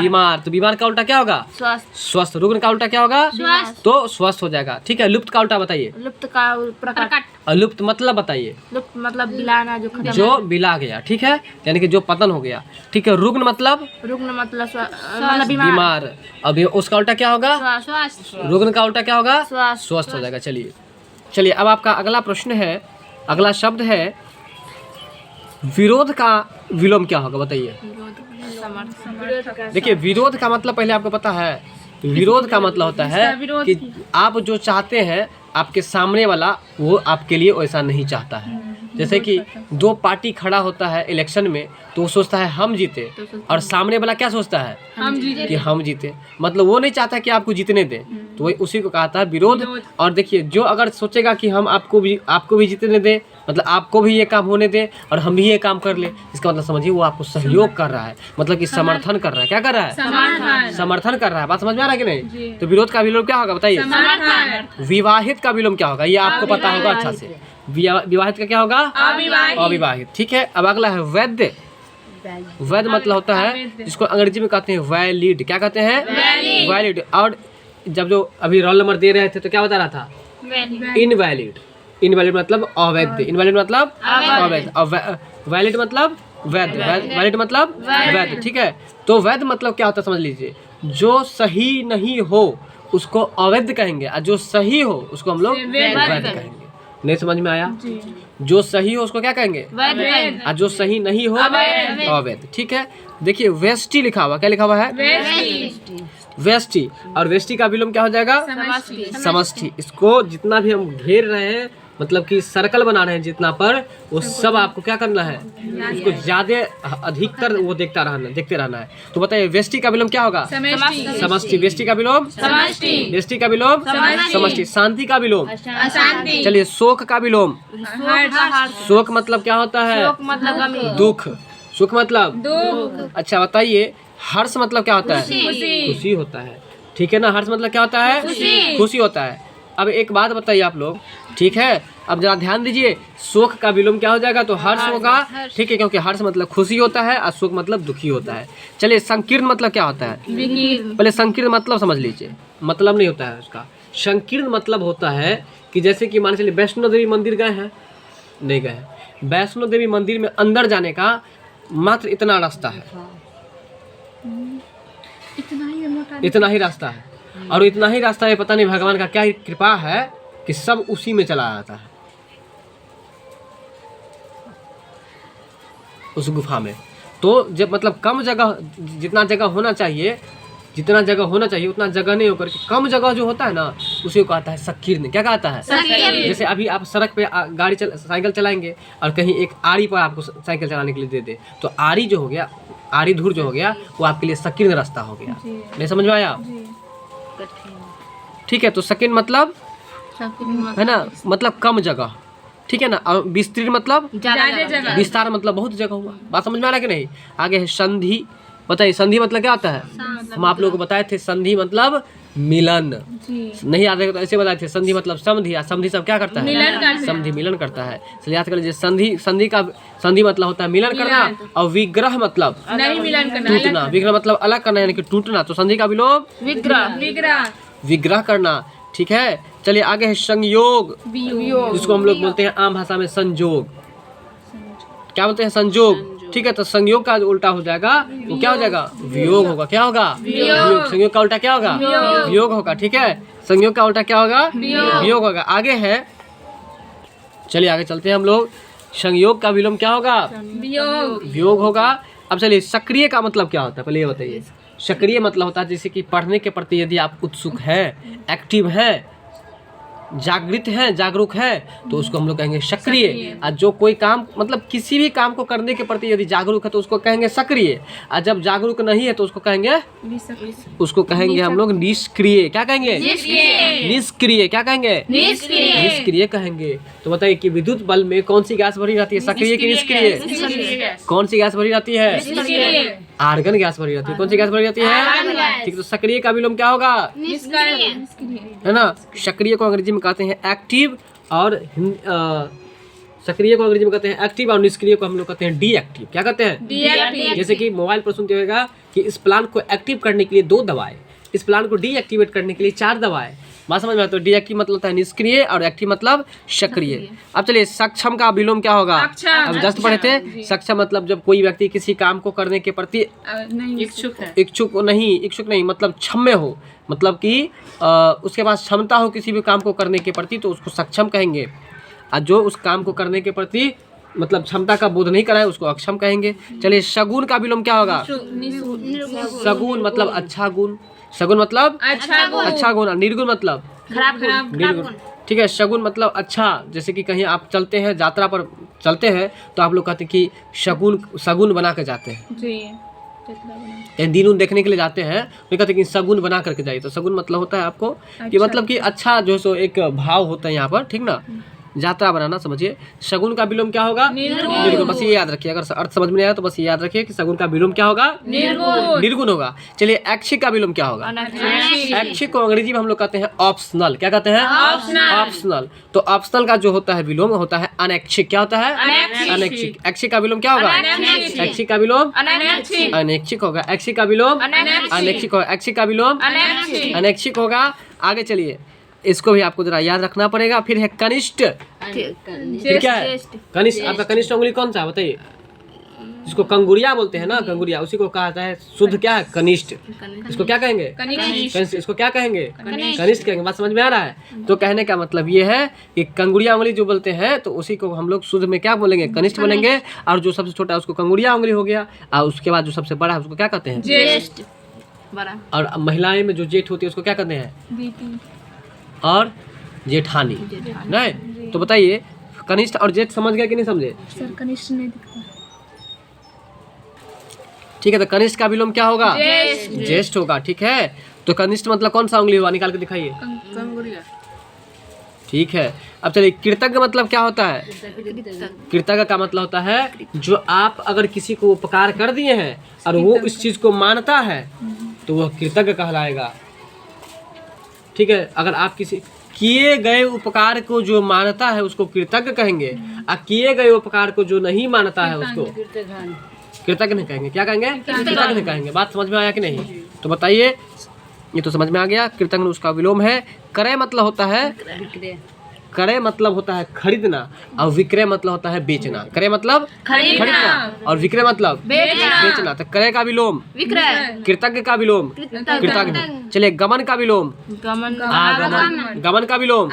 बीमार। तो बीमार का उल्टा क्या होगा? स्वस्थ। रुग्ण का उल्टा क्या होगा? तो स्वस्थ हो जाएगा, ठीक है। लुप्त का उल्टा बताइए। लुप्त का प्रकट। और लुप्त मतलब बताइए? लुप्त मतलब बिलाना, जो बिला गया, ठीक है, यानी कि जो पतन हो गया, ठीक है। रुग्ण मतलब बीमार। अब उसका उल्टा क्या होगा? रुग्ण का उल्टा क्या होगा? स्वस्थ हो जाएगा। चलिए अब आपका अगला प्रश्न है, अगला शब्द है विरोध का विलोम क्या होगा बताइए? देखिए विरोध का मतलब पहले आपको पता है? विरोध का मतलब होता है कि आप जो चाहते हैं आपके सामने वाला वो आपके लिए वैसा नहीं चाहता है। जैसे कि दो पार्टी खड़ा होता है इलेक्शन में, तो वो सोचता है हम जीते, और सामने वाला क्या सोचता है? कि हम जीते, मतलब वो नहीं चाहता कि आपको जीतने दें, तो वही उसी को कहता है विरोध। और देखिए जो अगर सोचेगा कि हम आपको भी जीतने दें, मतलब आपको भी ये काम होने दें और हम भी ये काम कर ले, इसका मतलब समझिए वो आपको सहयोग कर रहा है, मतलब कि समर्थन कर रहा है। क्या कर रहा है? समर्थन कर रहा है। बात समझ में आ रहा है कि नहीं? तो विरोध का विलोम क्या होगा बताइए? विवाहित का विलोम क्या होगा? ये आपको पता होगा अच्छा से। विवाहित का क्या होगा? अविवाहित, ठीक है। अब अगला है वैध। वैध मतलब होता है जिसको अंग्रेजी में कहते हैं वैलिड। क्या कहते हैं? वैलिड। और जब जो अभी रोल नंबर दे रहे थे तो क्या बता रहा था? इनवैलिड। इनवैलिड मतलब अवैध, इनवैलिड मतलब अवैध, वैलिड मतलब वैध, वैलिड मतलब वैध, ठीक है। तो वैध मतलब क्या होता है समझ लीजिए, जो सही नहीं हो उसको अवैध कहेंगे, और जो सही हो उसको हम लोग वैध कहेंगे। नहीं समझ में आया? जो सही हो उसको क्या कहेंगे? और जो सही नहीं हो अवैध, ठीक है। देखिए वेस्टी लिखा हुआ, क्या लिखा हुआ है? वेस्टी। और वेस्टी का विलोम क्या हो जाएगा? समष्टि। इसको जितना भी हम घेर रहे हैं, मतलब कि सर्कल बना रहे हैं जितना पर, वो सब आपको क्या करना है? उसको ज्यादा अधिकतर वो देखते रहना है। तो बताइए वेस्टी का विलोम क्या होगा? समष्टि। वेस्टी का विलोम वेस्टी का विलोम समष्टि। शांति का विलोम, चलिए शोक का विलोम। शोक मतलब क्या होता है? दुख। सुख मतलब अच्छा बताइए हर्ष मतलब क्या होता है? खुशी होता है, ठीक है ना। हर्ष मतलब क्या होता है? खुशी होता है। अब एक बात बताइए आप लोग, ठीक है, अब जरा ध्यान दीजिए, शोक का विलोम क्या हो जाएगा? तो हर्ष होगा, ठीक है, क्योंकि हर्ष मतलब खुशी होता है और शोक मतलब दुखी होता है। चलिए संकीर्ण मतलब क्या होता है? पहले संकीर्ण मतलब समझ लीजिए, मतलब नहीं होता है उसका। संकीर्ण मतलब होता है कि जैसे कि मान चलिए वैष्णो देवी मंदिर गए हैं, नहीं गए, वैष्णो देवी मंदिर में अंदर जाने का मात्र इतना रास्ता है, इतना ही रास्ता है, और इतना ही रास्ता है, पता नहीं भगवान का क्या कृपा है कि सब उसी में चला जाता है, उस गुफा में। तो जब मतलब कम जगह, जितना जगह होना चाहिए, जितना जगह होना चाहिए उतना जगह नहीं होकर के कम जगह जो होता है ना, उसी को कहता है संकीर्ण। क्या कहता है? जैसे अभी आप सड़क पे साइकिल चलाएंगे और कहीं एक आरी पर आपको साइकिल चलाने के लिए दे दे, तो आरी जो हो गया, आरी धूर जो हो गया, वो आपके लिए संकीर्ण रास्ता हो गया। नहीं समझ में आया? ठीक है, तो संकीर्ण मतलब है ना, मतलब कम जगह, ठीक है ना। और विस्तृत मतलब विस्तार, मतलब बहुत जगह हुआ। बात समझ में आ रहा है कि नहीं? आगे है संधि। बताइए संधि मतलब क्या होता है? हम आप लोगों को बताए थे, संधि मतलब मिलन। नहीं याद है तो ऐसे बताए थे, संधि मतलब समधि, या समधि सब क्या करता है? समधि मिलन करता है। चलिए याद कर लीजिए, संधि मतलब होता है मिलन करना, और विग्रह मतलब टूटना। विग्रह मतलब अलग करना यानी कि टूटना। तो संधि का विलोम विग्रह करना, ठीक है। चलिए आगे है संयोग, जिसको हम लोग बोलते हैं आम भाषा में संजोग। क्या बोलते हैं? संजोग, ठीक है। तो संयोग का जो उल्टा हो जाएगा वो क्या हो जाएगा? वियोग होगा। क्या होगा? वियोग। संयोग का उल्टा क्या होगा? वियोग होगा, ठीक है। संयोग का उल्टा क्या होगा? वियोग होगा। आगे है, चलिए आगे चलते हैं हम लोग। संयोग का विलोम क्या होगा? वियोग होगा। अब चलिए सक्रिय का मतलब क्या होता है, पहले ये बताइए। सक्रिय मतलब होता है जैसे कि पढ़ने के प्रति यदि आप उत्सुक हैं, एक्टिव हैं, जागृत है, जागरूक है, तो उसको हम लोग कहेंगे सक्रिय। और जो कोई काम मतलब किसी भी काम को करने के प्रति यदि जागरूक है तो उसको कहेंगे सक्रिय। और जब जागरूक नहीं है तो उसको कहेंगे हम लोग निष्क्रिय। क्या कहेंगे? निष्क्रिय। क्या कहेंगे? निष्क्रिय कहेंगे। तो बताइए कि विद्युत बल्ब में कौन सी गैस भरी रहती है, सक्रिय की निष्क्रिय? कौन सी गैस भरी रहती है? आर्गन गैस भरी रहती है। कौन सी गैस भरी रहती है? ठीक। तो सक्रिय का विलोम क्या होगा? है ना। सक्रिय को अंग्रेजी में कहते हैं एक्टिव, और सक्रिय को अंग्रेजी में कहते हैं एक्टिव, और निष्क्रिय को हम लोग कहते हैं डीएक्टिव। क्या कहते हैं? जैसे कि मोबाइल पर सुनते होगा कि इस प्लान को एक्टिव करने के लिए 2 दबाएं, इस प्लान को डीएक्टिवेट करने के लिए 4 दबाएं। बात समझ में? तो डीएक्टिव मतलब होता है निष्क्रिय, और एक्टिव मतलब सक्रिय। अब चलिए सक्षम का विलोम क्या होगा? अब जस्ट पढ़े थे। सक्षम मतलब जब कोई व्यक्ति किसी काम को करने के प्रति इच्छुक नहीं, मतलब क्षम्य हो, मतलब कि उसके पास क्षमता हो किसी भी काम को करने के प्रति, तो उसको सक्षम कहेंगे। और जो उस काम को करने के प्रति मतलब क्षमता का बोध नहीं कराए उसको अक्षम कहेंगे। चलिए शगुन का विलोम क्या होगा? सगुन मतलब अच्छा गुण, सगुन मतलब अच्छा गुण, और निर्गुण मतलब निर्गुण, ठीक है। शगुन मतलब अच्छा, जैसे कि कहीं आप चलते हैं, यात्रा पर चलते हैं, तो आप लोग कहते हैं कि शगुन बना के जाते हैं। दिन देखने के लिए जाते हैं तो कहते हैं कि शगुन बना करके जाइए। तो शगुन मतलब होता है आपको कि मतलब कि अच्छा जो सो एक भाव होता है यहाँ पर, ठीक ना। यात्रा बनाना, समझिए। शगुन का विलोम क्या होगा? निर्गुण। बस ये याद रखिए, अगर अर्थ समझ में नहीं आया तो बस ये याद रखिए कि शगुन का विलोम क्या होगा? निर्गुण होगा। चलिए ऐच्छिक का विलोम क्या होगा? ऐच्छिक को अंग्रेजी में हम लोग कहते हैं ऑप्शनल। क्या कहते हैं? ऑप्शनल। तो ऑप्शनल का जो होता है विलोम होता है अनैच्छिक। क्या होता है? अनैच्छिक। ऐच्छिक का विलोम क्या होगा? ऐच्छिक का विलोम अनैच्छिक होगा। ऐच्छिक का विलोम अनैच्छिक होगा। ऐच्छिक का विलोम अनैच्छिक होगा। आगे चलिए, इसको भी आपको जरा याद रखना पड़ेगा। फिर है कनिष्ठ। फिर क्या है? कनिष्ठ। आपका कनिष्ठ उंगली कौन सा है बताइए? जिसको कंगुरिया बोलते हैं ना, कंगुरिया, उसी को कहा जाता है शुद्ध क्या है? कनिष्ठ। इसको क्या कहेंगे? कनिष्ठ। इसको क्या कहेंगे? कनिष्ठ कहेंगे। बात समझ में आ रहा है? तो कहने का मतलब ये है कि कंगुरिया उंगली जो बोलते हैं तो उसी को हम लोग शुद्ध में क्या बोलेंगे? कनिष्ठ बोलेंगे। और जो सबसे छोटा है उसको कंगुरिया उंगली हो गया। और उसके बाद जो सबसे बड़ा है उसको क्या कहते हैं? ज्येष्ठ। बड़ा। और महिलाएं में जो जेठ होती है उसको क्या कहते हैं? और जेठानी। नहीं तो बताइए, कनिष्ठ और जेठ समझ गए कि नहीं समझे? सर कनिष्ठ नहीं दिखता। ठीक है, तो कनिष्ठ का विलोम क्या होगा? ज्येष्ठ होगा। ठीक है, तो कनिष्ठ मतलब कौन सा उंगली हुआ? निकाल के दिखाइए। कंगुरिया। ठीक है, अब चलिए कृतज्ञ मतलब क्या होता है? कृतज्ञ का मतलब होता है जो आप अगर किसी को उपकार कर दिए हैं और वो इस चीज को मानता है तो वह कृतज्ञ कहलाएगा। ठीक है, अगर आप किसी किए गए उपकार को जो मानता है उसको कृतज्ञ कहेंगे, और किए गए उपकार को जो नहीं मानता है उसको कृतज्ञ नहीं कहेंगे। क्या कहेंगे? कृतज्ञ नहीं कहेंगे। बात समझ में आया कि नहीं? तो बताइए, ये तो समझ में आ गया। कृतज्ञ उसका विलोम है। क्रय मतलब होता है, क्रय मतलब होता है खरीदना, और विक्रय मतलब होता है बेचना। क्रय मतलब खरीदना और विक्रय मतलब बेचना। तो क्रय का विलोम विक्रय। कृतज्ञ का विलोम कृतज्ञ। चलिए गमन का विलोम आगमन। गमन का विलोम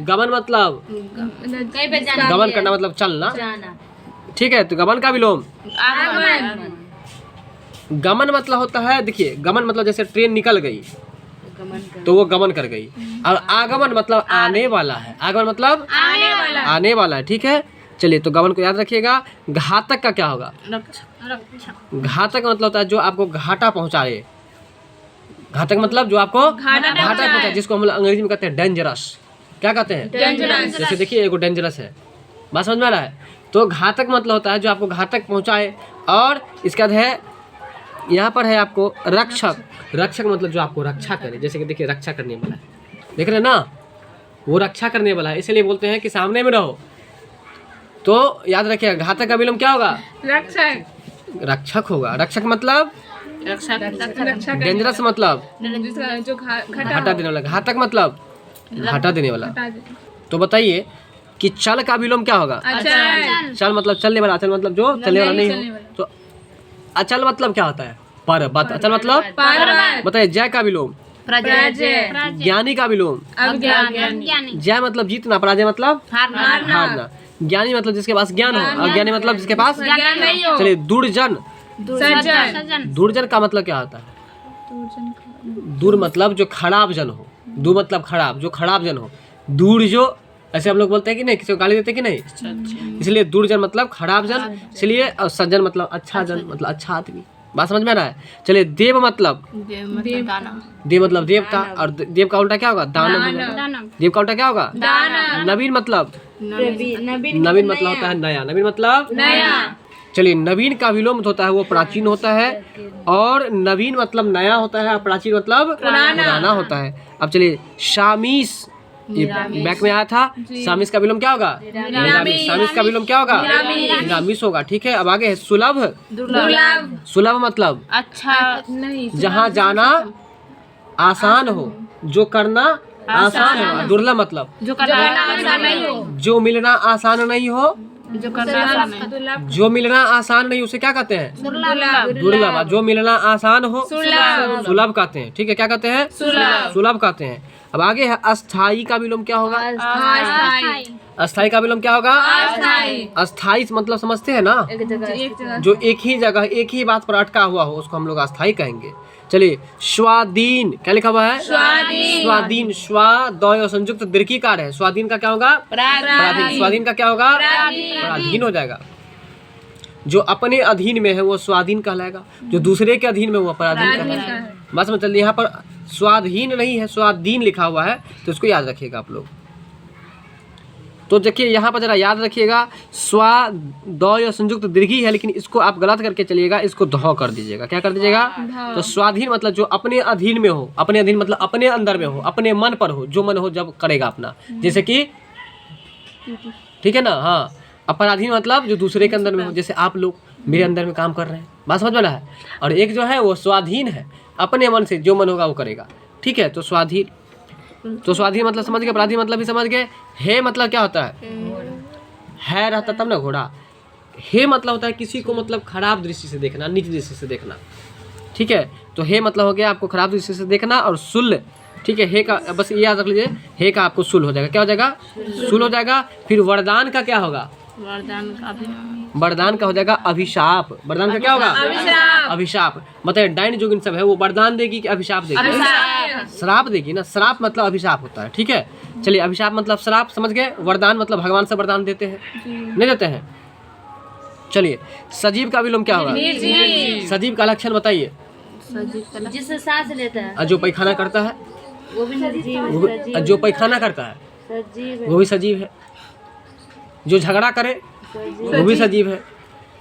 गमन मतलब गमन करना मतलब चलना। ठीक है, तो गमन का विलोम गमन मतलब होता है, देखिए गमन मतलब जैसे ट्रेन निकल गई तो वो गमन कर गई। और आगमन मतलब आने वाला है। आगमन मतलब आने वाला है। ठीक है, चलिए तो गमन को याद रखिएगा। घातक का क्या होगा? घातक मतलब होता है जो आपको घाटा पहुंचाए। घातक मतलब जो आपको घाटा पहुंचाए, जिसको हम अंग्रेजी में कहते हैं डेंजरस। क्या कहते हैं? डेंजरस। जैसे देखिए एगो डेंजरस है। बात समझ में आ रहा है? तो घातक मतलब होता है जो आपको घातक पहुंचाए। और इसके बाद है यहाँ पर है आपको रक्षक। रक्षक मतलब जो आपको रक्षा करे। जैसे कि देखिए रक्षा करने वाला है, देख रहे हैं ना, वो रक्षा करने वाला है, इसलिए बोलते हैं कि सामने में रहो। तो याद रखिएगा घातक का विलोम क्या होगा? रक्षक होगा। रक्षक मतलब डेंजरस मतलब जो घाटा देने वाला। घातक मतलब घाटा देने वाला। तो बताइए कि चल का विलोम क्या होगा? चल मतलब चलने वाला। अचल मतलब जो चलने वाला नहीं हो। तो अचल मतलब क्या होता है? पर्वत। अचल मतलब बताइए। जय का विलोम ज्ञानी का विलोम जय मतलब जीतना, पराजय मतलब हारना। ज्ञानी मतलब जिसके पास ज्ञान हो, और ज्ञानी मतलब जिसके पास चलिए दुर्जन। दुर्जन का मतलब क्या होता है? दूर मतलब जो खराब जन हो। दूर मतलब खराब, जो खराब जन हो। दूर जो ऐसे हम लोग बोलते हैं कि नहीं, किसी को गाली देते हैं कि नहीं, इसलिए दुर्जन मतलब खराब जन। इसलिए और सज्जन मतलब अच्छा जन, मतलब अच्छा आदमी। बात समझ में आ रहा है? चलिए देव मतलब देव मतलब देवता, और देव का उल्टा क्या होगा? दानव। देव का उल्टा क्या होगा? नवीन मतलब नवीन मतलब होता है नया। नवीन मतलब नया। चलिए नवीन का विलोम होता है वो प्राचीन होता है, और नवीन मतलब नया होता है, और प्राचीन मतलब पुराना होता है। अब चलिए शामीस, ये बैक में आया था। शामिस का विलोम क्या होगा? शामिस का विलोम क्या होगा? निरामिस होगा। ठीक है, अब आगे है सुलभ। सुलभ मतलब अच्छा नहीं, जहाँ जाना आसान हो, जो करना आसान हो। दुर्लभ मतलब जो करना आसान नहीं हो। जो मिलना आसान नहीं हो। जो करना आसान नहीं। जो मिलना आसान नहीं उसे क्या कहते हैं? दुर्लभ। जो मिलना आसान हो सुलभ कहते हैं। ठीक है, क्या कहते हैं? सुलभ कहते हैं। अब आगे है अस्थाई का विलोम क्या होगा? अस्थाई का विलोम क्या होगा? अस्थाई मतलब समझते हैं ना, जो एक ही जगह एक ही बात पर अटका हुआ हो उसको हम लोग अस्थाई कहेंगे। चलिए स्वाधीन, क्या लिखा हुआ है? स्वाधीन। स्वा द्वय संयुक्त दीर्घिकार है। स्वाधीन का क्या होगा? पराधीन। स्वाधीन का क्या होगा? पराधीन हो जाएगा। जो अपने अधीन में है वो स्वाधीन कहलाएगा, जो दूसरे के अधीन में वो पराधीन कहलाएगा। बस में चलिए, यहाँ पर स्वाधीन नहीं है, स्वाधीन लिखा हुआ है, तो इसको याद रखिएगा आप लोग। तो देखिए यहाँ पर जरा याद रखिएगा, स्वा द या संयुक्त दीर्घी है, लेकिन इसको आप गलत करके चलिएगा, इसको ध कर दीजिएगा। क्या कर दीजिएगा? तो स्वाधीन मतलब जो अपने अधीन में हो, अपने अधीन मतलब अपने अंदर में हो, अपने मन पर हो, जो मन हो जब करेगा अपना, जैसे कि ठीक है ना। हाँ, अपराधीन मतलब जो दूसरे के अंदर में हो, जैसे आप लोग मेरे अंदर में काम कर रहे हैं, बात समझ में ना है। और एक जो है वो स्वाधीन है, अपने मन से जो मन होगा वो करेगा, ठीक है। तो स्वाधीन मतलब समझ गए, अपराधी मतलब भी समझ गए। हे मतलब क्या होता है रहता तब ना घोड़ा। हे मतलब होता है किसी को मतलब खराब दृष्टि से देखना, नीच दृष्टि से देखना, ठीक है। तो हे मतलब हो गया आपको खराब दृष्टि से देखना। और सुल, ठीक है, हे का बस ये याद रख लीजिए, हे का आपको सुल हो जाएगा। क्या हो जाएगा? सुल हो जाएगा। फिर वरदान का क्या होगा? वरदान का हो जाएगा अभिशाप। वरदान का क्या होगा? अभिशाप। मतलब डाइन जोगिन सब है, वो वरदान देगी कि अभिशाप देगी? श्राप देगी ना। श्राप मतलब अभिशाप होता है, ठीक है। चलिए, अभिशाप मतलब श्राप समझ गए। वरदान मतलब भगवान से वरदान देते हैं, नहीं देते हैं। चलिए, सजीव का विलोम क्या होगा? सजीव का लक्षण बताइए। जिससे सांस लेता है, जो पैखाना करता है वो भी सजीव। जो पैखाना करता है सजीव वो भी सजीव है। जो झगड़ा करे वो भी सजीव है।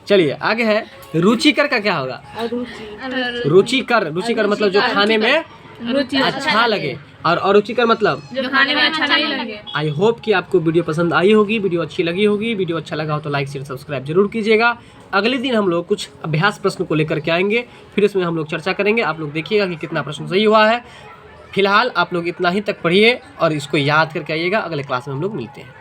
चलिए आगे है, रुचिकर का क्या होगा? रुचिकर मतलब जो खाने में अच्छा लगे। और अरुचिकर मतलब जो खाने में अच्छा नहीं लगे। आई होप कि आपको वीडियो पसंद आई होगी, वीडियो अच्छी लगी होगी। वीडियो अच्छा लगा हो तो लाइक शेयर सब्सक्राइब जरूर कीजिएगा। अगले दिन हम लोग कुछ अभ्यास प्रश्न को लेकर के आएंगे, फिर इसमें हम लोग चर्चा करेंगे। आप लोग देखिएगा कि कितना प्रश्न सही हुआ है। फिलहाल आप लोग इतना ही तक पढ़िए और इसको याद करके आइएगा। अगले क्लास में हम लोग मिलते हैं।